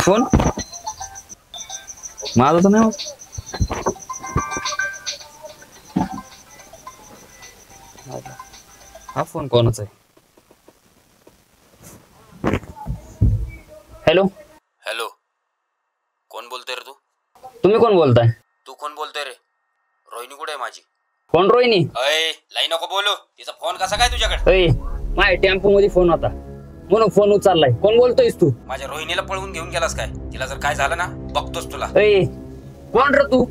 Phone माझा तर नाही. हा फोन कोणाचा आहे? हॅलो हॅलो, कोण बोलतोय रे तू? तुम्ही कोण बोलताय? तू कोण बोलतोय रे? रोहिणी कुठे आहे माझी? कोण रोहिणी? अय लाई नको बोलू. तिचा फोन कसा काय तुझ्याकडे? अय माझ्या टेम्पो मध्ये फोन होता म्हणून फोन उचललाय. कोण बोलतोयस तू? माझ्या रोहिणीला पळवून घेऊन गेलास काय? तिला जर काय झालं ना बघतोस तुला. अय कोण रे तू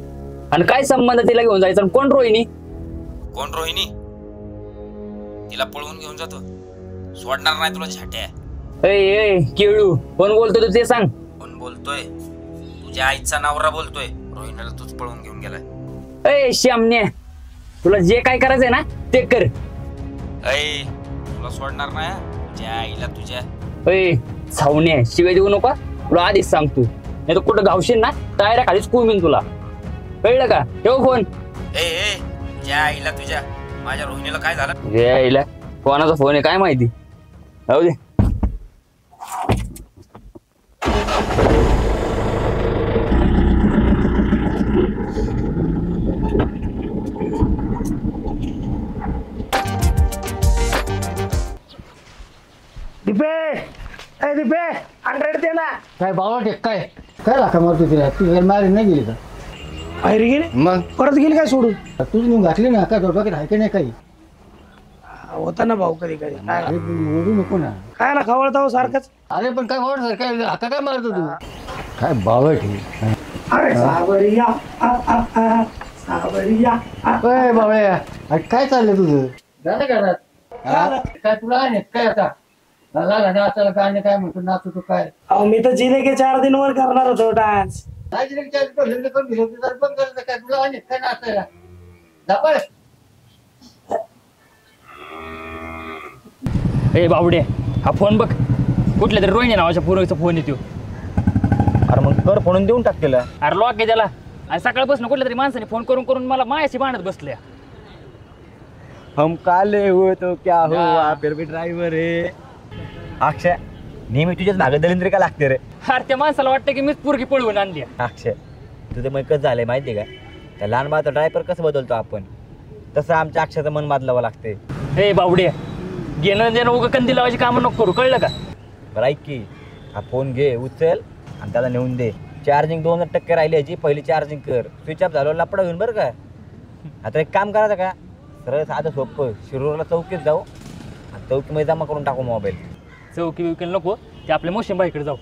आणि काय संबंध तिला घेऊन जायचा? कोण रोहिणी? कोण रोहिणी? तिला पळवून घेऊन जातो, सोडणार नाही तुला छाट्या. अय केळू कोण बोलतोय तू ते सांग. कोण बोलतोय? तुझ्या आईचा नवरा बोलतोय. रोहिणीला तूच पळवून घेऊन गेलाय. अय श्यामने तुला जे काय करायचंय ना ते कर. अय तुला सोडणार नाही तुझ्या आईला तुझ्या. अय छावणे शिवाय देऊ नका तुला आधीच सांगतो, नाही तर कुठं गावशील ना टायरा खालीच कुमीन तुला. कळलं का? ठेव फोन. ए तुझ्या आईला तुझ्या. माझ्या रोहिणीला काय झालं? यायला कोणाचा फोन आहे काय माहिती. जाऊ दे. दीपे 100 दे ना. काय बाबा काय काय लाखा मारतो तिला? ती मारी नाही गेली का? बाहेर गेली मग परत गेली काय सोडून? तुझी नेऊन घातली ना का डोक्यात आहे की नाही काही? होता ना भाऊ कधी कधी. अरे ओरडू नको ना. काय ना खवळता हो सारखंच. अरे पण काय वाटत सर काय हाका काय मारतो तू? काय बाबा ठीक. अरे सावरिया सावरिया. अय बाबा अरे काय चाललंय तुझं? झालं का काय तुला आहे काय आता? नाचायला काय काय म्हणतो नाचतो तू काय? अहो मी तर जिले के 4 दिन वर करणार होतो डान्स. काय पण करायचं काय तुला आहे काय नाचायला? दाखव. ए बावडे हा फोन बघ, कुठल्या तरी रोहिणी नावाच्या पूर्वीचा फोन येतो. अरे मग कर फोन देऊन टाक त्याला. अरे लॉक आहे त्याला. आणि सकाळपासून कुठल्या तरी माणसाने फोन करून करून मला मायाशी भांडत बसल्या. हम काले हो तो क्या हुआ फिर भी ड्रायव्हर आहे. अक्षय नेहमी तुझ्याच नाग दलिंद्र का लागते रे? अरे त्या माणसाला वाटतं की मीच पोरगी पळवून आणली. अक्षय तुझं मग कसं झालंय माहिती का? त्या लहान बाळाचा ड्रायव्हर कसं बदलतो आपण, तसं आमच्या अक्षयाचं मन बदलावं लागते. हे बावडे घेणं देणं उगा कंदी लावायची कामं नको करू, कळलं का? बरं ऐक की, हा फोन घे उचल आणि त्याला नेऊन दे. चार्जिंग 2% राहिली याची, पहिली चार्जिंग कर. स्विच ऑफ झालं लपडा होईल बरं का. आता एक काम करायचं का, सरळ साधं सोपं शिरूरला चौकीत जाऊ आणि चौकीमध्ये जमा करून टाकू मोबाईल. चौकी बिवकीला नको, ते आपल्या मोशिंबाईकडे जाऊ.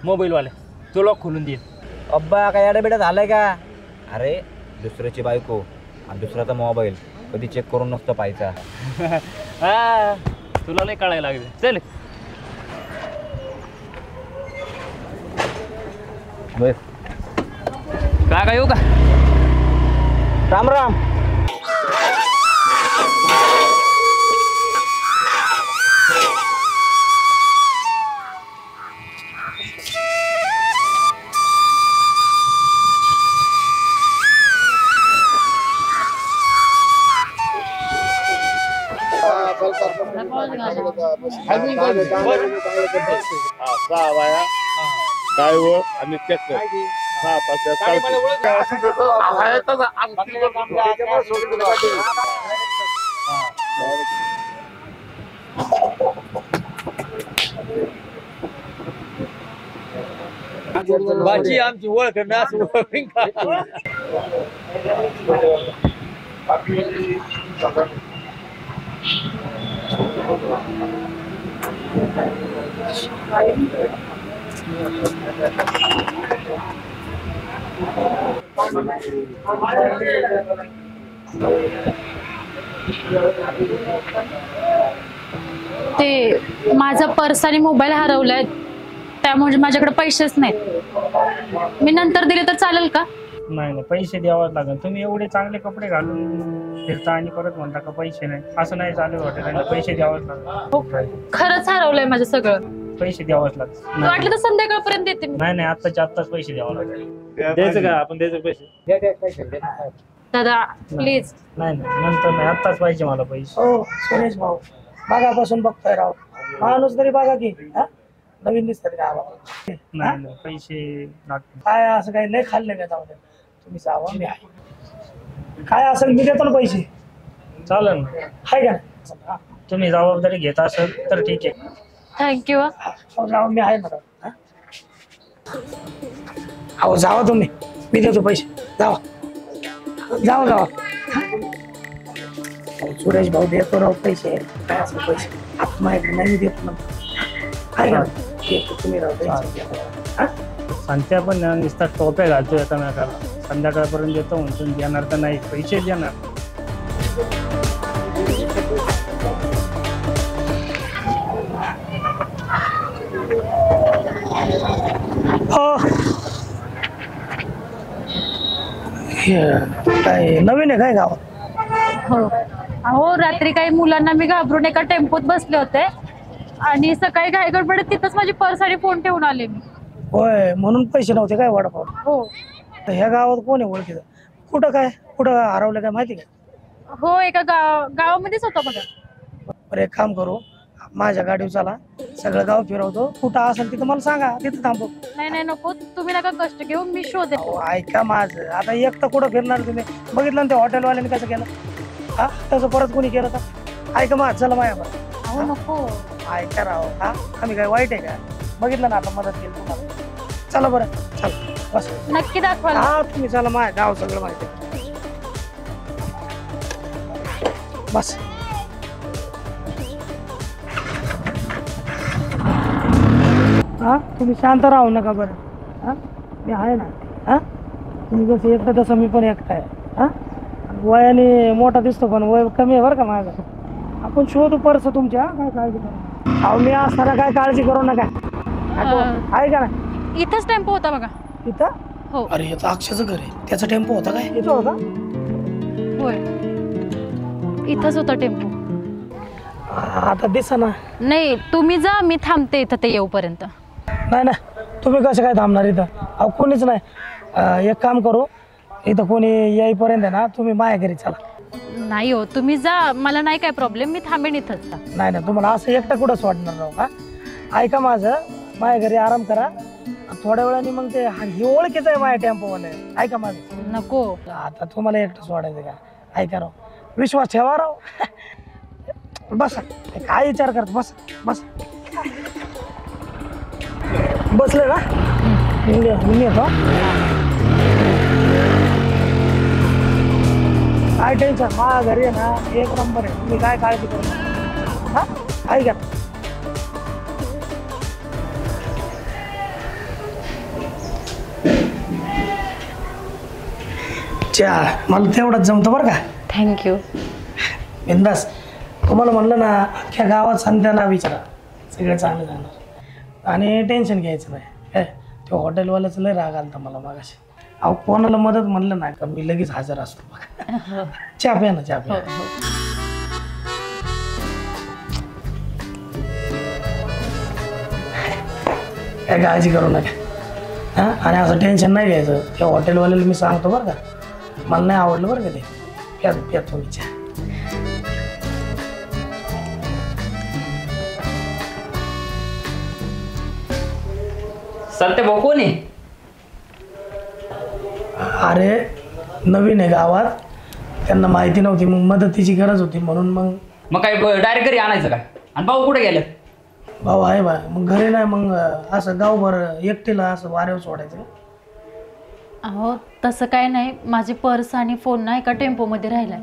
मोबाईलवाले तो लॉक खोलून देईल. अब्बा काय अडबिडा झालाय का? अरे दुसऱ्याची बायको आणि दुसऱ्याचा मोबाईल कधी चेक करून नसतो पाहायचा. हा तुला नाही कळायला लागले. चल बस काय येऊ का? राम राम. ड्रायव्हर आणि ट्रॅक्टर 6 बाची आमची ओळख ते माझा पर्स आणि मोबाईल हरवलाय. त्यामुळे माझ्याकडे पैसेच नाहीत. मी नंतर दिले तर चालेल का? नाही पैसे द्यावाच लागेल. तुम्ही एवढे चांगले कपडे घालून फिरता आणि परत म्हणता का पैसे नाही, असं नाही चालेल. हॉटेल पैसे द्यावाच लागेल. खरंच हरवलंय माझं सगळं. पैसे द्यावाच लागेल. वाटलं तर संध्याकाळपर्यंत देते मी. नाही आत्ताच्या आत्ताच पैसे द्यावा लागेल. द्यायचं का आपण द्यायचं पैसे? दादा प्लीज. नाही नंतर नाही, आत्ताच पाहिजे मला पैसे. हो सुरेश भाऊ बघापासून बघतोय राव. माणूस तरी बघा की नवीन दिसतात का? नाही पैसे लागतील. काय असं काही नाही खाल्ले का? जाऊ दे तुम्ही जावा, मी आहे. काय असेल मी देतो ना पैसे. चालेल ना, आहे का? तुम्ही जबाबदारी घेत असेल तर ठीक आहे. थँक्यू. जावा, मी आहे ना. हो जावा तुम्ही, मी देतो पैसे. जावा जावा जावा. सुरेश भाऊ देतो राव पैसे. काय असं पैसे माझ्याकडे नाही देतो ना. काय का तुम्ही राव पैसे सांगते पण नुसता टोप्या घालतो एकामेकाला. संध्याकाळपर्यंत देतो म्हणून देणार तर नाही, पैसे देणार. हो काय नवीन आहे काय गावात? हो अहो, रात्री काही मुलांना मी घाबरून एका टेम्पोत बसले होते आणि सकाळी घाई गडबडीत तिथंच माझी पर्स आणि फोन ठेवून आले मी. होय, म्हणून पैसे नव्हते काय वडापाव? हो. तर ह्या गावात कोण आहे ओळखीचं? कुठं हरवलं काय माहिती का? हो एका गावामध्येच होता बघा. बरं एक काम करू, माझ्या गाडीवर चला, सगळं गाव फिरवतो. कुठं असेल तिथं मला सांगा, तिथं थांबू. नाही नको, तुम्ही नका कष्ट घेऊ, मी शोधेन. ऐका माझं, आता एकटं कुठं फिरणार तुम्ही? बघितलं ना ते हॉटेलवाल्याने कसं केलं? हा तसं परत कोणी केलं तर? ऐका माझं, चला माझ्यावर. अहो नको. ऐका राव. हा आम्ही काय वाईट आहे का? बघितलं ना आता मदत केली तुम्हाला. चला बरं, चला बस. नक्की दाखवा. हा तुम्ही चला, माझ्या गाव सगळं माहिती आहे. बस. हा तुम्ही शांत राहू नका बरं. हा मी आहे ना. हा तुम्ही कसं एकटं तसं मी पण एकटा आहे. हा वयाने मोठा दिसतो पण वय कमी आहे बरं का माझं. आपण शोधू पर्स तुमची. हा काय काळजी करू. अहो मी असताना काय काळजी करू नका. आहे का ना? इथंच टेम्पो होता बघा. इथं? हो. अरे याचं अक्षयचं घर आहे, त्याचा टेम्पो होता काय? इथं होता? होय इथंच होता टेम्पो. आता दिसा ना. नाही तुम्ही जा, मी थांबते इथं ते येऊपर्यंत. नाही ना, तुम्ही कसं काय थांबणार इथं? अहो कोणीच नाही. एक काम करू, इथं कोणी येईपर्यंत ना तुम्ही माझ्या घरी चला. नाही हो, तुम्ही जा, मला नाही काय प्रॉब्लेम, मी थांबेन इथंच. नाही तुम्हाला असं एकटं कुठं सोडणार राहू का? ऐका माझं, माझ्या घरी आराम करा. थोड्या वेळाने मग ते ही ओळखीचं आहे माझ्या टेम्पोवाले. ऐका माझं. नको. आता तुम्हाला एकटं सोडायचं का? ऐका राव, विश्वास ठेवा राव. बस काय विचार करत? बस बस. बसले ना? मी येतो. काय टेन्शन, माझ्या घरी आहे ना एक नंबर आहे. तुम्ही काय काळजी करू नका. हा ऐका. मला तेवढंच जमतं बरं का. थँक्यू. बिंदास. तुम्हाला म्हणलं ना अख्ख्या गावात संध्याला विचारा, सगळं चांगलं जाणार आणि टेन्शन घ्यायचं नाही. काय ते हॉटेलवाल्याचं लय राग आलता मला मागाशी. अहो कोणाला मदत म्हणलं नाही का मी लगेच हजर असतो बघा. चहा प्या ना, चहा प्या. काय काळजी करू नका. हां आणि असं टेन्शन नाही घ्यायचं. त्या हॉटेलवाल्याला मी सांगतो बरं का, मला नाही आवडलं बरं का ते. प्या तुम्ही चहा. संते भाऊ कोण आहे? अरे नवीन आहे गावात, त्यांना माहिती नव्हती, मग मदतीची गरज होती म्हणून मग काय डायरेक्ट घरी आणायचं काय? आणि भाऊ कुठे गेलं? भाऊ आहे बा. मग घरी नाही, मग असं गावभर एकटीला असं वाऱ्यावर सोडायचं. अहो तसं काय नाही, माझी पर्स आणि फोन ना एका टेम्पोमध्ये राहिलाय.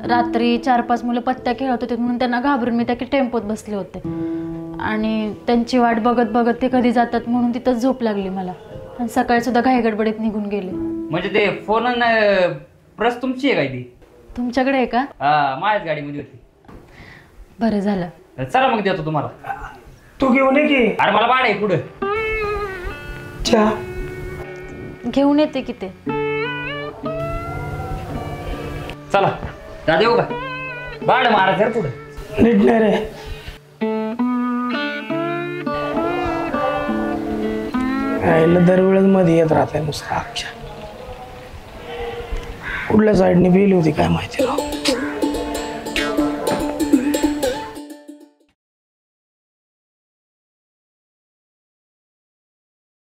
रात्री 4-5 मुलं पत्त्या खेळत होते म्हणून त्यांना घाबरून मी त्या टेम्पोत बसले होते आणि त्यांची वाट बघत बघत ते कधी जातात म्हणून तिथंच झोप लागली मला. आणि सकाळी सुद्धा घाई गडबडीत निघून गेले. म्हणजे ते फोन प्रस तुमची आहे काय? ती तुमच्याकडे आहे का? माझ्याच गाडीमध्ये होती. बरं झालं. चला मग देतो तुम्हाला. तू घेऊन ये की. अरे मला भाडं आहे पुढं. चहा घेऊन येते की ते. चला जा देऊ का बाड मारायचं रे पुढे. नीट नाही रे. राहिलं दरवेळेस मध्ये येत राहत आहे नुसतं अक्षा. कुठल्या साईडने बिल होती काय माहिती राव.